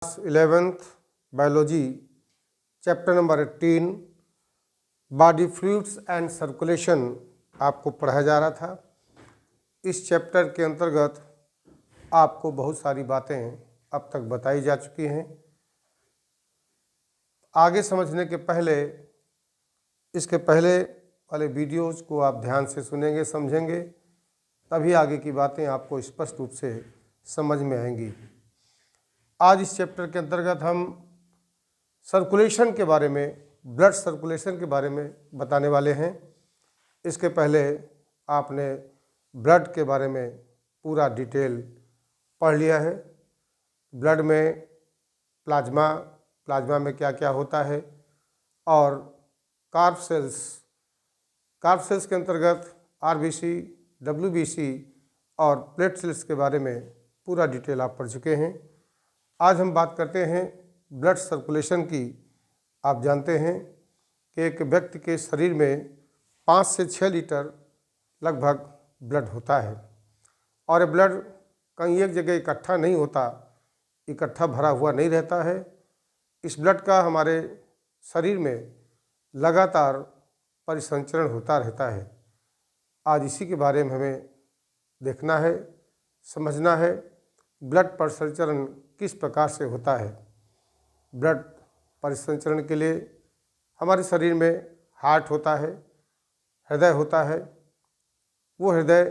Class 11th biology chapter number 18 body fluids and circulation आपको पढ़ाया जा रहा था। इस चैप्टर के अंतर्गत आपको बहुत सारी बातें अब तक बताई जा चुकी हैं। आगे समझने के पहले इसके पहले वाले वीडियोज़ को आप ध्यान से सुनेंगे, समझेंगे, तभी आगे की बातें आपको स्पष्ट रूप से समझ में आएंगी। आज इस चैप्टर के अंतर्गत हम सर्कुलेशन के बारे में, ब्लड सर्कुलेशन के बारे में बताने वाले हैं। इसके पहले आपने ब्लड के बारे में पूरा डिटेल पढ़ लिया है। ब्लड में प्लाज्मा में क्या क्या होता है, और कार्प सेल्स के अंतर्गत आरबीसी, डब्ल्यूबीसी और प्लेट सेल्स के बारे में पूरा डिटेल आप पढ़ चुके हैं। आज हम बात करते हैं ब्लड सर्कुलेशन की। आप जानते हैं कि एक व्यक्ति के शरीर में 5 से 6 लीटर लगभग ब्लड होता है, और ये ब्लड कहीं एक जगह इकट्ठा नहीं होता, इकट्ठा भरा हुआ नहीं रहता है। इस ब्लड का हमारे शरीर में लगातार परिसंचरण होता रहता है। आज इसी के बारे में हमें देखना है, समझना है। ब्लड परिसंचरण किस प्रकार से होता है। ब्लड परिसंचरण के लिए हमारे शरीर में हार्ट होता है, हृदय होता है। वो हृदय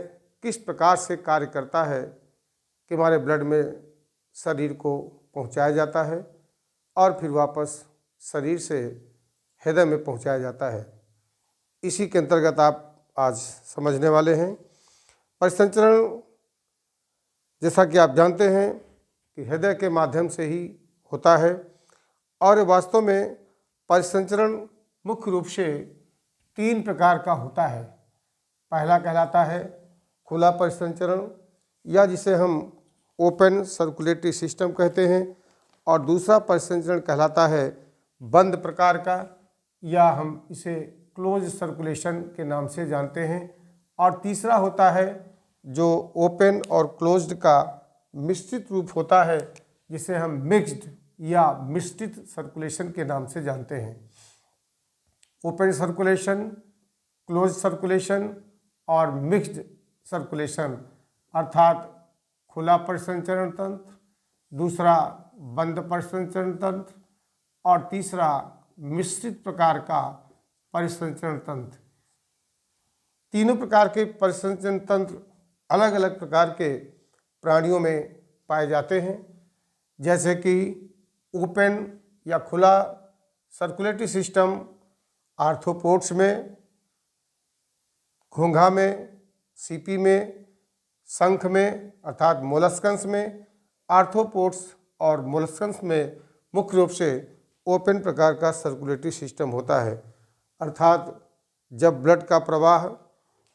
किस प्रकार से कार्य करता है कि हमारे ब्लड में शरीर को पहुंचाया जाता है और फिर वापस शरीर से हृदय में पहुंचाया जाता है। इसी के अंतर्गत आप आज समझने वाले हैं। परिसंचरण, जैसा कि आप जानते हैं कि हृदय के माध्यम से ही होता है, और वास्तव में परिसंचरण मुख्य रूप से 3 प्रकार का होता है। पहला कहलाता है खुला परिसंचरण, या जिसे हम ओपन सर्कुलेटरी सिस्टम कहते हैं, और दूसरा परिसंचरण कहलाता है बंद प्रकार का, या हम इसे क्लोज सर्कुलेशन के नाम से जानते हैं। और तीसरा होता है जो ओपन और क्लोज्ड का मिश्रित रूप होता है, जिसे हम मिक्स्ड या मिश्रित सर्कुलेशन के नाम से जानते हैं। ओपन सर्कुलेशन, क्लोज सर्कुलेशन और मिक्स्ड सर्कुलेशन, अर्थात खुला परिसंचरण तंत्र, दूसरा बंद परिसंचरण तंत्र, और तीसरा मिश्रित प्रकार का परिसंचरण तंत्र। तीनों प्रकार के परिसंचरण तंत्र अलग अलग प्रकार के प्राणियों में पाए जाते हैं। जैसे कि ओपन या खुला सर्कुलेटरी सिस्टम आर्थ्रोपोड्स में, घोंघा में, सीपी में, शंख में अर्थात मोलस्कन्स में, आर्थ्रोपोड्स और मोलस्कन्स में मुख्य रूप से ओपन प्रकार का सर्कुलेटरी सिस्टम होता है। अर्थात जब ब्लड का प्रवाह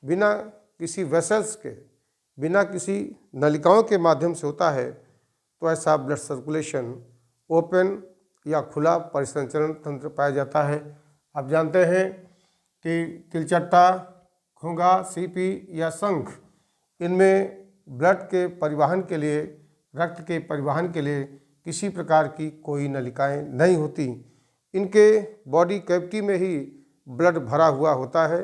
बिना किसी वेसल्स के, बिना किसी नलिकाओं के माध्यम से होता है, तो ऐसा ब्लड सर्कुलेशन ओपन या खुला परिसंचरण तंत्र पाया जाता है। आप जानते हैं कि तिलचट्टा, घोंघा, सीपी या शंख, इनमें ब्लड के परिवहन के लिए, रक्त के परिवहन के लिए किसी प्रकार की कोई नलिकाएं नहीं होती। इनके बॉडी कैविटी में ही ब्लड भरा हुआ होता है,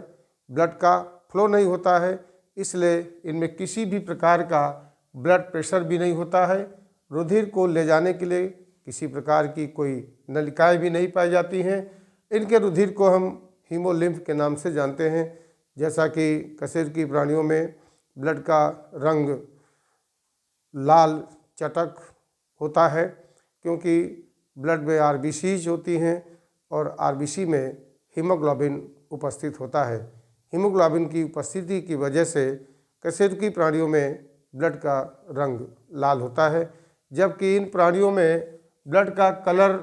ब्लड का फ्लो नहीं होता है, इसलिए इनमें किसी भी प्रकार का ब्लड प्रेशर भी नहीं होता है। रुधिर को ले जाने के लिए किसी प्रकार की कोई नलिकाएं भी नहीं पाई जाती हैं। इनके रुधिर को हम हीमोलिम्फ के नाम से जानते हैं। जैसा कि कशेरुकी प्राणियों में ब्लड का रंग लाल चटक होता है, क्योंकि ब्लड में आरबीसीज होती हैं, और आरबीसी में हीमोग्लोबिन उपस्थित होता है। हीमोग्लोबिन की उपस्थिति की वजह से कशेरुकी प्राणियों में ब्लड का रंग लाल होता है, जबकि इन प्राणियों में ब्लड का कलर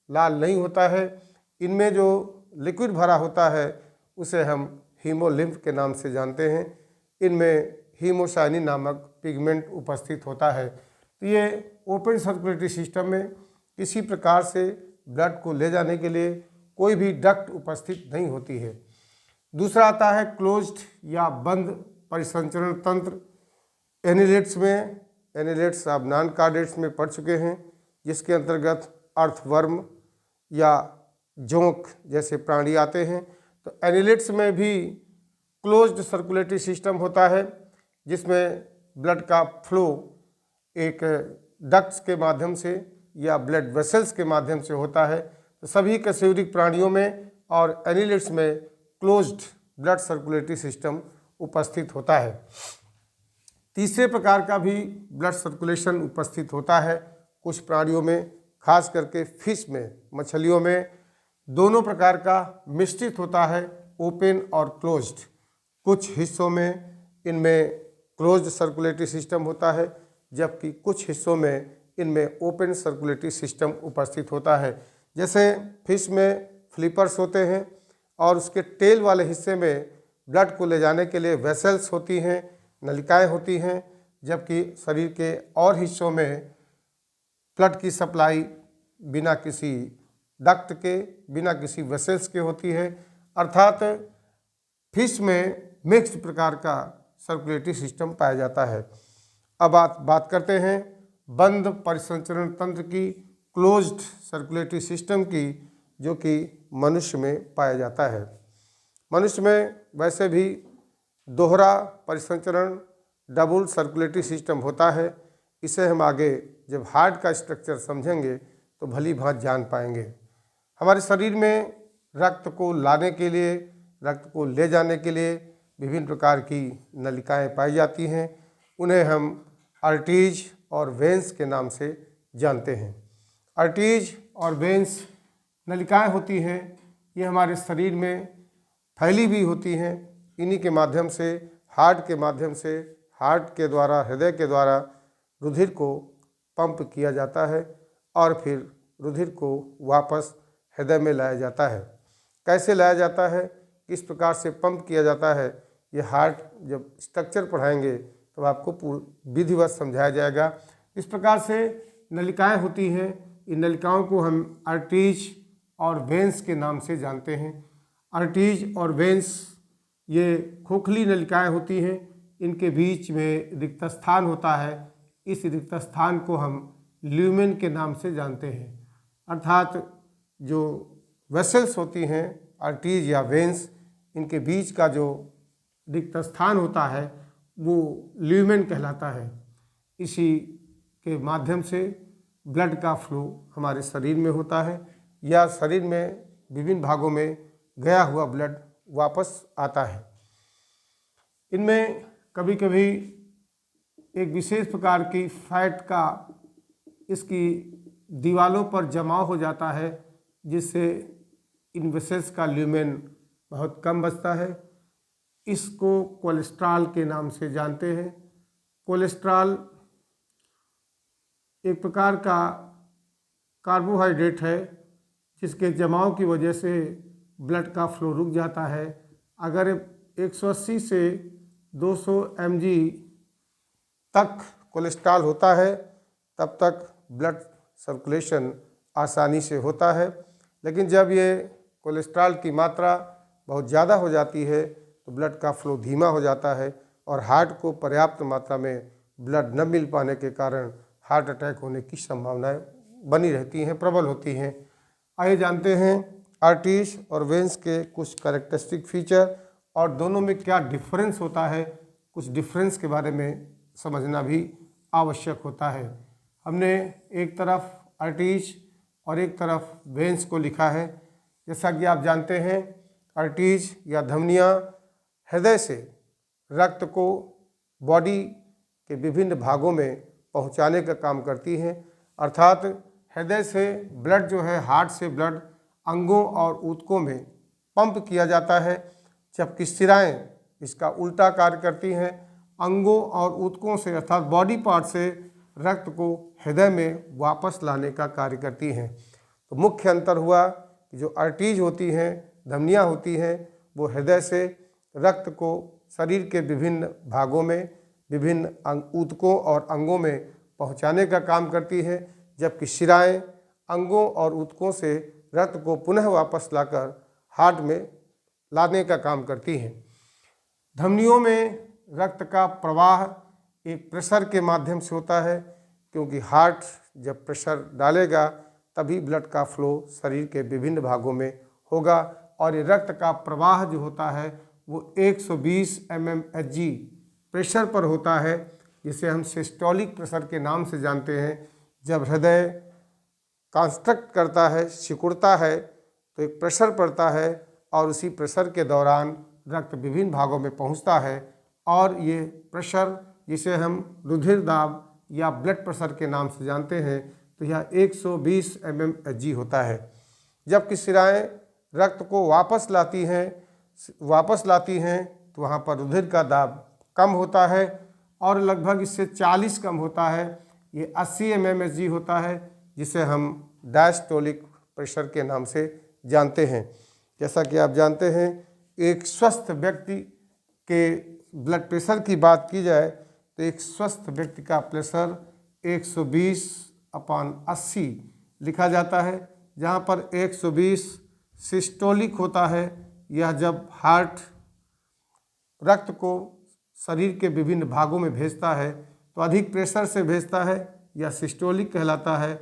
लाल नहीं होता है। इनमें जो लिक्विड भरा होता है उसे हम हीमोलिम्फ के नाम से जानते हैं। इनमें हीमोसाइनिन नामक पिगमेंट उपस्थित होता है। तो ये ओपन सर्कुलेटरी सिस्टम में किसी प्रकार से ब्लड को ले जाने के लिए कोई भी डक्ट उपस्थित नहीं होती है। दूसरा आता है क्लोज्ड या बंद परिसंचरण तंत्र। एनिलेट्स में, एनिलेट्स आप नॉन कार्डेट्स में पढ़ चुके हैं, जिसके अंतर्गत अर्थवर्म या जोंक जैसे प्राणी आते हैं। तो एनिलिड्स में भी क्लोज्ड सर्कुलेटरी सिस्टम होता है, जिसमें ब्लड का फ्लो एक डक्ट्स के माध्यम से या ब्लड वेसल्स के माध्यम से होता है। तो सभी कशेरुकी प्राणियों में और एनिलिड्स में क्लोज्ड ब्लड सर्कुलेटरी सिस्टम उपस्थित होता है। तीसरे प्रकार का भी ब्लड सर्कुलेशन उपस्थित होता है कुछ प्राणियों में, खास करके फिश में, मछलियों में दोनों प्रकार का मिश्रित होता है, ओपन और क्लोज्ड। कुछ हिस्सों में इनमें क्लोज्ड सर्कुलेटरी सिस्टम होता है, जबकि कुछ हिस्सों में इनमें ओपन सर्कुलेटरी सिस्टम उपस्थित होता है। जैसे फिश में फ्लिपर्स होते हैं और उसके टेल वाले हिस्से में ब्लड को ले जाने के लिए वेसल्स होती हैं, नलिकाएं होती हैं, जबकि शरीर के और हिस्सों में ब्लड की सप्लाई बिना किसी डक्ट के, बिना किसी वेसल्स के होती है। अर्थात फिश में मिक्स्ड प्रकार का सर्कुलेटरी सिस्टम पाया जाता है। अब बात करते हैं बंद परिसंचरण तंत्र की, क्लोज्ड सर्कुलेटरी सिस्टम की, जो कि मनुष्य में पाया जाता है। मनुष्य में वैसे भी दोहरा परिसंचरण डबल सर्कुलेटरी सिस्टम होता है। इसे हम आगे जब हार्ट का स्ट्रक्चर समझेंगे तो भली भांति जान पाएंगे। हमारे शरीर में रक्त को लाने के लिए, रक्त को ले जाने के लिए विभिन्न प्रकार की नलिकाएं पाई जाती हैं। उन्हें हम आर्टरीज और वेन्स के नाम से जानते हैं। आर्टरीज और वेन्स नलिकाएं होती हैं, ये हमारे शरीर में फैली भी होती हैं। इन्हीं के माध्यम से, हार्ट के माध्यम से, हार्ट के द्वारा, हृदय के द्वारा रुधिर को पंप किया जाता है और फिर रुधिर को वापस हृदय में लाया जाता है। कैसे लाया जाता है, किस प्रकार से पंप किया जाता है, ये हार्ट जब स्ट्रक्चर पढ़ाएंगे तो आपको विधिवत समझाया जाएगा। इस प्रकार से नलिकाएं होती हैं। इन नलिकाओं को हम आर्टरीज और वेन्स के नाम से जानते हैं। आर्टरीज और वेन्स ये खोखली नलिकाएं होती हैं, इनके बीच में रिक्त स्थान होता है। इस रिक्त स्थान को हम ल्यूमेन के नाम से जानते हैं। अर्थात जो वेसल्स होती हैं आर्टरीज या वेन्स, इनके बीच का जो रिक्त स्थान होता है वो ल्यूमेन कहलाता है। इसी के माध्यम से ब्लड का फ्लो हमारे शरीर में होता है या शरीर में विभिन्न भागों में गया हुआ ब्लड वापस आता है। इनमें कभी कभी एक विशेष प्रकार की फैट का इसकी दीवारों पर जमाव हो जाता है, जिससे इन वेसल्स का ल्यूमेन बहुत कम बचता है। इसको कोलेस्ट्रॉल के नाम से जानते हैं। कोलेस्ट्रॉल एक प्रकार का कार्बोहाइड्रेट है, जिसके जमाव की वजह से ब्लड का फ्लो रुक जाता है। अगर 180 से 200 mg तक कोलेस्ट्रॉल होता है तब तक ब्लड सर्कुलेशन आसानी से होता है, लेकिन जब ये कोलेस्ट्रॉल की मात्रा बहुत ज़्यादा हो जाती है तो ब्लड का फ्लो धीमा हो जाता है और हार्ट को पर्याप्त मात्रा में ब्लड न मिल पाने के कारण हार्ट अटैक होने की संभावनाएं बनी रहती हैं, प्रबल होती हैं। आइए जानते हैं आर्टरीज और वेन्स के कुछ कैरेक्टरिस्टिक फीचर और दोनों में क्या डिफरेंस होता है। कुछ डिफरेंस के बारे में समझना भी आवश्यक होता है। हमने एक तरफ आर्टरीज और एक तरफ वेन्स को लिखा है। जैसा कि आप जानते हैं आर्टरीज या धमनियाँ हृदय से रक्त को बॉडी के विभिन्न भागों में पहुंचाने का काम करती हैं। अर्थात हृदय से ब्लड जो है, हार्ट से ब्लड अंगों और ऊतकों में पंप किया जाता है, जबकि शिराएं इसका उल्टा कार्य करती हैं। अंगों और ऊतकों से अर्थात बॉडी पार्ट से रक्त को हृदय में वापस लाने का कार्य करती हैं। तो मुख्य अंतर हुआ कि जो आर्टरीज होती हैं, धमनियाँ होती हैं, वो हृदय से रक्त को शरीर के विभिन्न भागों में, विभिन्न ऊतकों और अंगों में पहुंचाने का काम करती है, जबकि शिराएं अंगों और ऊतकों से रक्त को पुनः वापस लाकर हार्ट में लाने का काम करती हैं। धमनियों में रक्त का प्रवाह एक प्रेशर के माध्यम से होता है। क्योंकि हार्ट जब प्रेशर डालेगा तभी ब्लड का फ्लो शरीर के विभिन्न भागों में होगा और ये रक्त का प्रवाह जो होता है वो 120 mmHg प्रेशर पर होता है, जिसे हम सिस्टोलिक प्रेशर के नाम से जानते हैं। जब हृदय कंस्ट्रक्ट करता है, सिकुड़ता है, तो एक प्रेशर पड़ता है और उसी प्रेशर के दौरान रक्त विभिन्न भागों में पहुंचता है और ये प्रेशर, जिसे हम रुधिर दाब या ब्लड प्रेशर के नाम से जानते हैं, तो यह 120 mmHg होता है। जबकि शिराएं रक्त को वापस लाती हैं तो वहाँ पर रुधिर का दाब कम होता है और लगभग इससे 40 कम होता है। ये 80 mmHg होता है, जिसे हम डायस्टोलिक प्रेशर के नाम से जानते हैं। जैसा कि आप जानते हैं, एक स्वस्थ व्यक्ति के ब्लड प्रेशर की बात की जाए तो एक स्वस्थ व्यक्ति का प्रेशर 120/80 लिखा जाता है, जहाँ पर 120 सिस्टोलिक होता है। यह जब हार्ट रक्त को शरीर के विभिन्न भागों में भेजता है तो अधिक प्रेशर से भेजता है, यह सिस्टोलिक कहलाता है।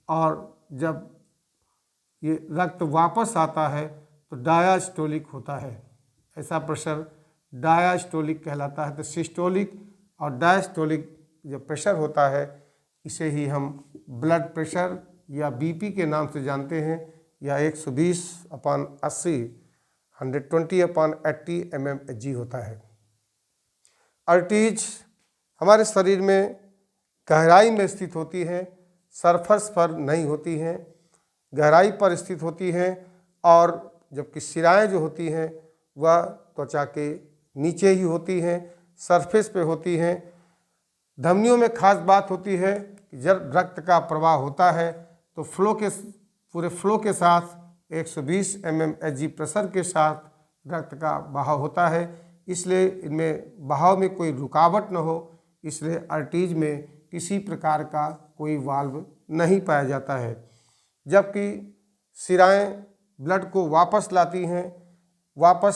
और जब ये रक्त वापस आता है तो डायास्टोलिक होता है। ऐसा प्रेशर डायास्टोलिक कहलाता है। तो सिस्टोलिक और डायस्टोलिक जो प्रेशर होता है, इसे ही हम ब्लड प्रेशर या बीपी के नाम से जानते हैं। यह 120/80 120/80 mmHg होता है। आर्टरीज हमारे शरीर में गहराई में स्थित होती हैं, सरफेस पर नहीं होती हैं, गहराई पर स्थित होती हैं। और जबकि शिराएं जो होती हैं वह त्वचा के नीचे ही होती हैं, सरफेस पे होती हैं। धमनियों में खास बात होती है कि जब रक्त का प्रवाह होता है तो पूरे फ्लो के साथ 120 mmHg प्रेशर के साथ रक्त का बहाव होता है। इसलिए इनमें बहाव में कोई रुकावट न हो, इसलिए आर्टरीज में किसी प्रकार का कोई वाल्व नहीं पाया जाता है। जबकि शिराएं ब्लड को वापस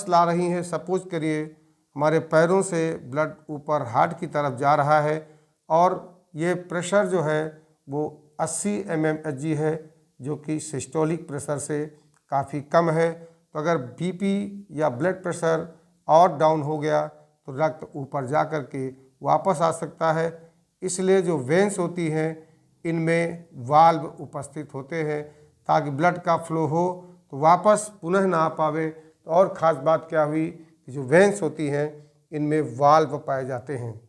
ला रही हैं। सपोज करिए हमारे पैरों से ब्लड ऊपर हार्ट की तरफ जा रहा है और ये प्रेशर जो है वो 80 mmHg है, जो कि सिस्टोलिक प्रेशर से काफ़ी कम है। तो अगर बीपी या ब्लड प्रेशर और डाउन हो गया तो रक्त ऊपर जा कर के वापस आ सकता है। इसलिए जो वेंस होती हैं इनमें वाल्व उपस्थित होते हैं ताकि ब्लड का फ्लो हो तो वापस पुनः ना आ पावे। तो और ख़ास बात क्या हुई कि जो वेंस होती हैं इनमें वाल्व पाए जाते हैं।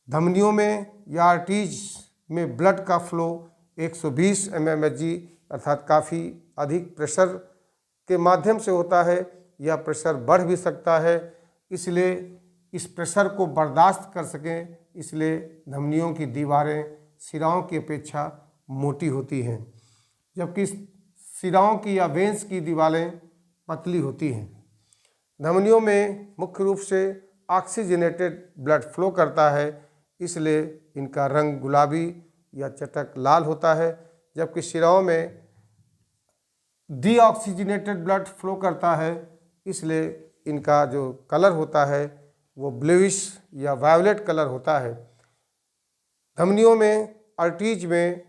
धमनियों में या आर्टरीज में ब्लड का फ्लो 120 mmHg अर्थात काफ़ी अधिक प्रेशर के माध्यम से होता है। यह प्रेशर बढ़ भी सकता है, इसलिए इस प्रेशर को बर्दाश्त कर सकें, इसलिए धमनियों की दीवारें शिराओं की अपेक्षा मोटी होती हैं, जबकि शिराओं की या वेंस की दीवारें पतली होती हैं। धमनियों में मुख्य रूप से ऑक्सीजनेटेड ब्लड फ्लो करता है, इसलिए इनका रंग गुलाबी या चटक लाल होता है। जबकि शिराओं में डीऑक्सीजनेटेड ब्लड फ्लो करता है, इसलिए इनका जो कलर होता है वो ब्लूइश या वायलेट कलर होता है। धमनियों में आर्टरीज में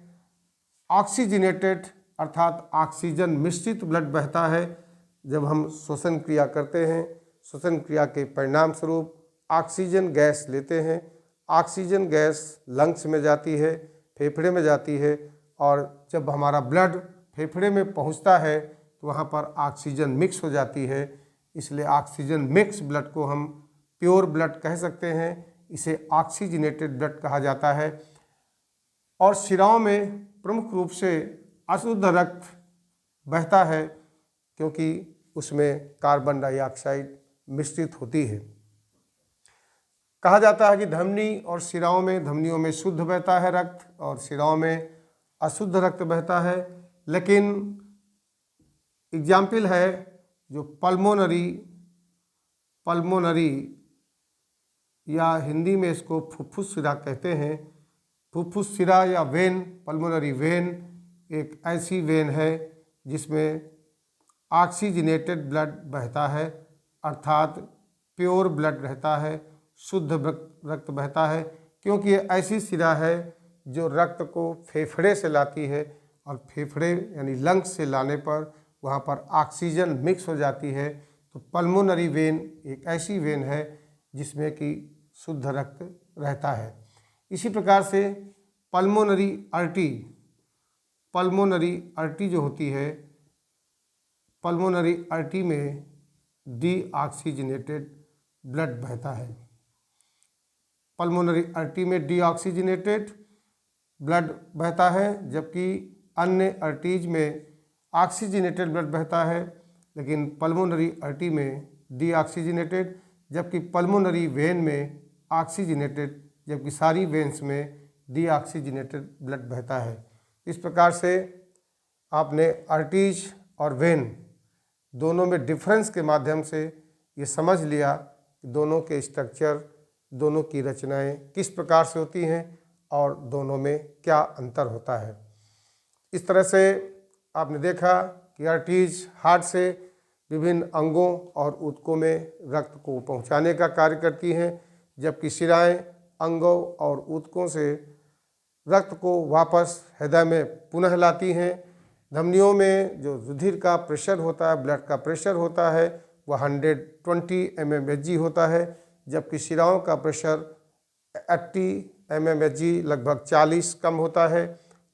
ऑक्सीजनेटेड अर्थात ऑक्सीजन मिश्रित ब्लड बहता है। जब हम श्वसन क्रिया करते हैं, श्वसन क्रिया के परिणाम स्वरूप ऑक्सीजन गैस लेते हैं। ऑक्सीजन गैस लंग्स में जाती है, फेफड़े में जाती है, और जब हमारा ब्लड फेफड़े में पहुंचता है तो वहाँ पर ऑक्सीजन मिक्स हो जाती है। इसलिए ऑक्सीजन मिक्स ब्लड को हम प्योर ब्लड कह सकते हैं। इसे ऑक्सीजनेटेड ब्लड कहा जाता है। और शिराओं में प्रमुख रूप से अशुद्ध रक्त बहता है, क्योंकि उसमें कार्बन डाइऑक्साइड मिश्रित होती है। कहा जाता है कि धमनियों में शुद्ध बहता है रक्त और शिराओं में अशुद्ध रक्त बहता है। लेकिन एग्जाम्पल है जो पल्मोनरी या हिंदी में इसको फुफ्फुस शिरा कहते हैं। फुफ्फुस शिरा या वेन, पल्मोनरी वेन एक ऐसी वेन है जिसमें ऑक्सीजनेटेड ब्लड बहता है, अर्थात प्योर ब्लड रहता है, शुद्ध रक्त बहता है। क्योंकि ये ऐसी शिरा है जो रक्त को फेफड़े से लाती है, और फेफड़े यानी लंग्स से लाने पर वहाँ पर ऑक्सीजन मिक्स हो जाती है। तो पल्मोनरी वेन एक ऐसी वेन है जिसमें कि शुद्ध रक्त रहता है। इसी प्रकार से पल्मोनरी आर्टरी जो होती है, पल्मोनरी आर्टरी में डीऑक्सीजनेटेड ब्लड बहता है। पल्मोनरी आर्टरी में डीऑक्सीजनेटेड ब्लड बहता है, जबकि अन्य आर्टरीज में ऑक्सीजनेटेड ब्लड बहता है, लेकिन पल्मोनरी आर्टरी में डीऑक्सीजनेटेड, जबकि पल्मोनरी वेन में ऑक्सीजनेटेड, जबकि सारी वेन्स में डीऑक्सीजनेटेड ब्लड बहता है। इस प्रकार से आपने आर्टरीज और वेन दोनों में डिफरेंस के माध्यम से ये समझ लिया कि दोनों के स्ट्रक्चर, दोनों की रचनाएं किस प्रकार से होती हैं और दोनों में क्या अंतर होता है। इस तरह से आपने देखा कि आर्टरीज हार्ट से विभिन्न अंगों और ऊतकों में रक्त को पहुंचाने का कार्य करती हैं, जबकि शिराएं अंगों और ऊतकों से रक्त को वापस हृदय में पुनः लाती हैं। धमनियों में जो रुधिर का प्रेशर होता है, ब्लड का प्रेशर होता है, वह 120 mmHg होता है, जबकि शिराओं का प्रेशर 80 mmHg लगभग 40 कम होता है।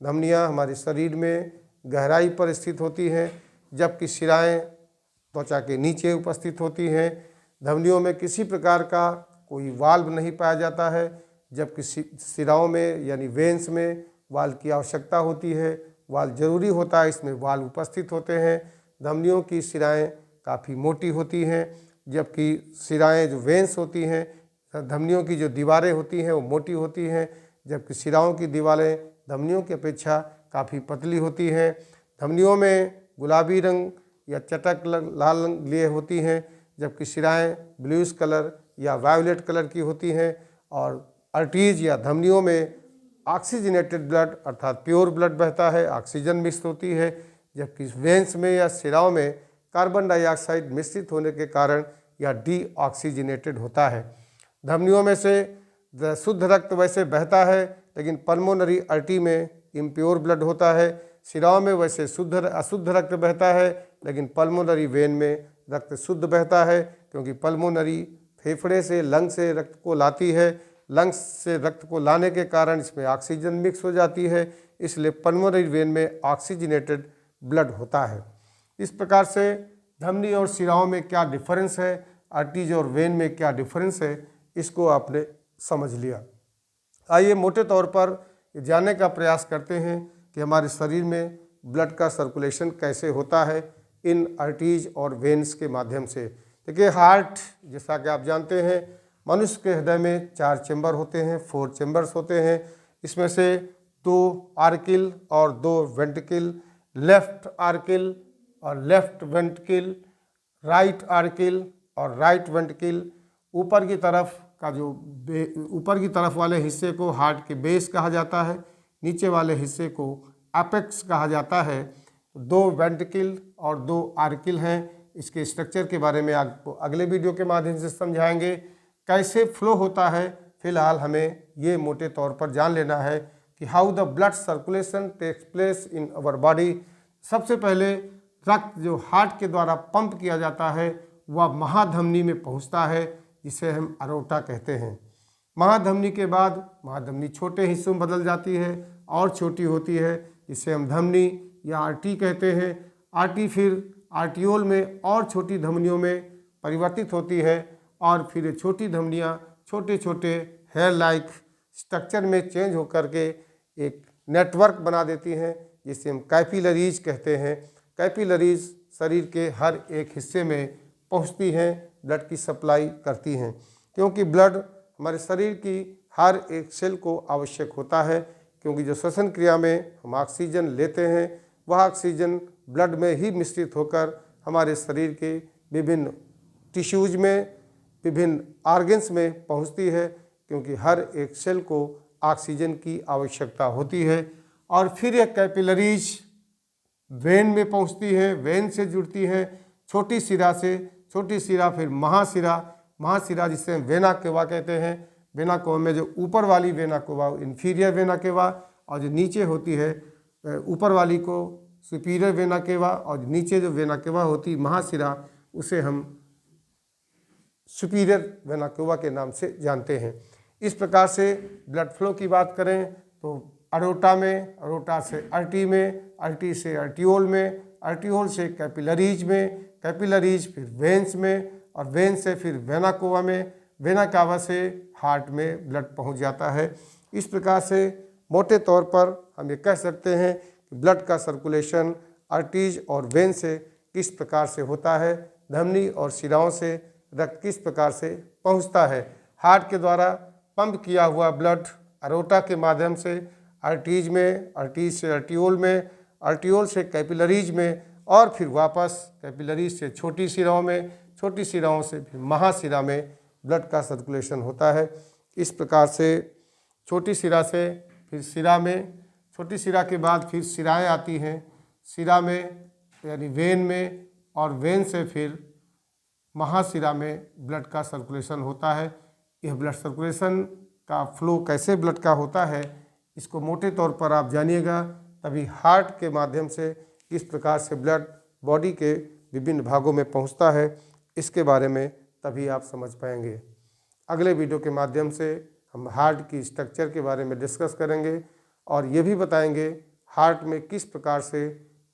धमनियाँ हमारे शरीर में गहराई पर स्थित होती हैं, जबकि शिराएं त्वचा के नीचे उपस्थित होती हैं। धमनियों में किसी प्रकार का कोई वाल्व नहीं पाया जाता है, जबकि शिराओं में यानी वेन्स में वाल्व की आवश्यकता होती है। वाल्व जरूरी होता है, इसमें वाल्व उपस्थित होते हैं। धमनियों की शिराएं काफ़ी मोटी होती हैं, जबकि शिराएं जो वेन्स होती हैं, धमनियों की जो दीवारें होती हैं वो मोटी होती हैं, जबकि शिराओं की दीवारें धमनियों की अपेक्षा काफ़ी पतली होती हैं। धमनियों में गुलाबी रंग या चटक लाल रंग लिए होती हैं, जबकि शिराएं ब्लूइश कलर या वायोलेट कलर की होती हैं। और आर्टरीज या धमनियों में ऑक्सीजनेटेड ब्लड अर्थात प्योर ब्लड बहता है, ऑक्सीजन मिक्स होती है, जबकि वेन्स में या शिराओं में कार्बन डाइऑक्साइड मिश्रित होने के कारण यह डीऑक्सीजनेटेड होता है। धमनियों में से शुद्ध रक्त वैसे बहता है, लेकिन पल्मोनरी आर्टरी में इम्प्योर ब्लड होता है। शिराओं में वैसे अशुद्ध रक्त बहता है, लेकिन पल्मोनरी वेन में रक्त शुद्ध बहता है, क्योंकि पल्मोनरी फेफड़े से लंग से रक्त को लाती है। लंग्स से रक्त को लाने के कारण इसमें ऑक्सीजन मिक्स हो जाती है, इसलिए पल्मोनरी वेन में ऑक्सीजनेटेड ब्लड होता है। इस प्रकार से धमनी और शिराओं में क्या डिफरेंस है, आर्टरीज और वेन में क्या डिफरेंस है, इसको आपने समझ लिया। आइए मोटे तौर पर जानने का प्रयास करते हैं कि हमारे शरीर में ब्लड का सर्कुलेशन कैसे होता है इन आर्टरीज और वेन्स के माध्यम से। देखिए, हार्ट जैसा कि आप जानते हैं, मनुष्य के हृदय में 4 चेंबर होते हैं, 4 चेंबर्स होते हैं। इसमें से 2 आर्किल और 2 वेंट्रिकल, लेफ्ट आर्किल और लेफ्ट वेंट्रिकल, राइट आर्किल और राइट वेंट्रिकल। ऊपर की तरफ का जो ऊपर की तरफ वाले हिस्से को हार्ट के बेस कहा जाता है, नीचे वाले हिस्से को एपेक्स कहा जाता है। 2 वेंट्रिकल और 2 आर्किल हैं। इसके स्ट्रक्चर के बारे में आपको अगले वीडियो के माध्यम से समझाएंगे। कैसे फ्लो होता है, फिलहाल हमें ये मोटे तौर पर जान लेना है कि how the blood circulation takes place in our body. सबसे पहले रक्त जो हार्ट के द्वारा पंप किया जाता है वह महाधमनी में पहुंचता है, जिसे हम अरोटा कहते हैं। महाधमनी के बाद महाधमनी छोटे हिस्सों में बदल जाती है और छोटी होती है, जिसे हम धमनी या आर्टरी कहते हैं। आर्टरी फिर आर्टियोल में और छोटी धमनियों में परिवर्तित होती है, और फिर ये छोटी धमनियाँ छोटे छोटे हेयर लाइक स्ट्रक्चर में चेंज होकर के एक नेटवर्क बना देती हैं, जिसे हम कैपिलरीज कहते हैं। कैपिलरीज शरीर के हर एक हिस्से में पहुंचती हैं, ब्लड की सप्लाई करती हैं, क्योंकि ब्लड हमारे शरीर की हर एक सेल को आवश्यक होता है, क्योंकि जो श्वसन क्रिया में हम ऑक्सीजन लेते हैं वह ऑक्सीजन ब्लड में ही मिश्रित होकर हमारे शरीर के विभिन्न टिश्यूज में, विभिन्न ऑर्गन्स में पहुंचती है, क्योंकि हर एक सेल को ऑक्सीजन की आवश्यकता होती है। और फिर यह कैपिलरीज वेन में पहुंचती है, वेन से जुड़ती है छोटी सिरा से, छोटी सिरा फिर महासिरा, महासिरा जिसे हम वेना केवा कहते हैं। वेना केवा में जो ऊपर वाली vena cava inferior vena cava, और जो नीचे होती है ऊपर वाली को सुपीरियर वेना केवा, और नीचे जो वेना केवा होती महाशिरा उसे हम सुपीरियर वेना केवा के नाम से जानते हैं। इस प्रकार से ब्लड फ्लो की बात करें तो अरोटा में, अरोटा से अर्टी में, अर्टी से अर्टियोल में, अर्टियोल से कैपिलरीज में, कैपिलरीज फिर वेन्स में, और वेन से फिर वेना केवा में, वेना केवा से हार्ट में ब्लड पहुंच जाता है। इस प्रकार से मोटे तौर पर हम ये कह सकते हैं कि ब्लड का सर्कुलेशन आर्टरीज और वेन से किस प्रकार से होता है, धमनी और शिराओं से रक्त किस प्रकार से पहुंचता है। हार्ट के द्वारा पंप किया हुआ ब्लड अरोटा के माध्यम से आर्टरीज में, आर्टरीज से अर्टियोल में, अर्टियोल से कैपिलरीज में, और फिर वापस कैपिलरीज से छोटी शिराओं में, छोटी शिराओं से फिर महाशिरा में ब्लड का सर्कुलेशन होता है। इस प्रकार से छोटी शिरा से फिर शिरा में, छोटी शिरा के बाद फिर शिराएँ आती हैं, शिरा में यानी वेन में, और वेन से फिर महाशिरा में ब्लड का सर्कुलेशन होता है। यह ब्लड सर्कुलेशन का फ्लो कैसे ब्लड का होता है इसको मोटे तौर पर आप जानिएगा, तभी हार्ट के माध्यम से किस प्रकार से ब्लड बॉडी के विभिन्न भागों में पहुंचता है इसके बारे में तभी आप समझ पाएंगे। अगले वीडियो के माध्यम से हम हार्ट की स्ट्रक्चर के बारे में डिस्कस करेंगे और ये भी बताएंगे हार्ट में किस प्रकार से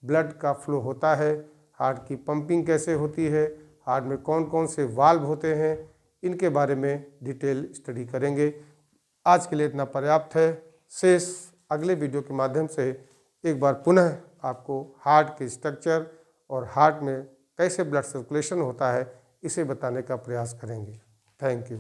ब्लड का फ्लो होता है, हार्ट की पंपिंग कैसे होती है, हार्ट में कौन कौन से वाल्व होते हैं, इनके बारे में डिटेल स्टडी करेंगे। आज के लिए इतना पर्याप्त है। शेष अगले वीडियो के माध्यम से एक बार पुनः आपको हार्ट के स्ट्रक्चर और हार्ट में कैसे ब्लड सर्कुलेशन होता है इसे बताने का प्रयास करेंगे। Thank you.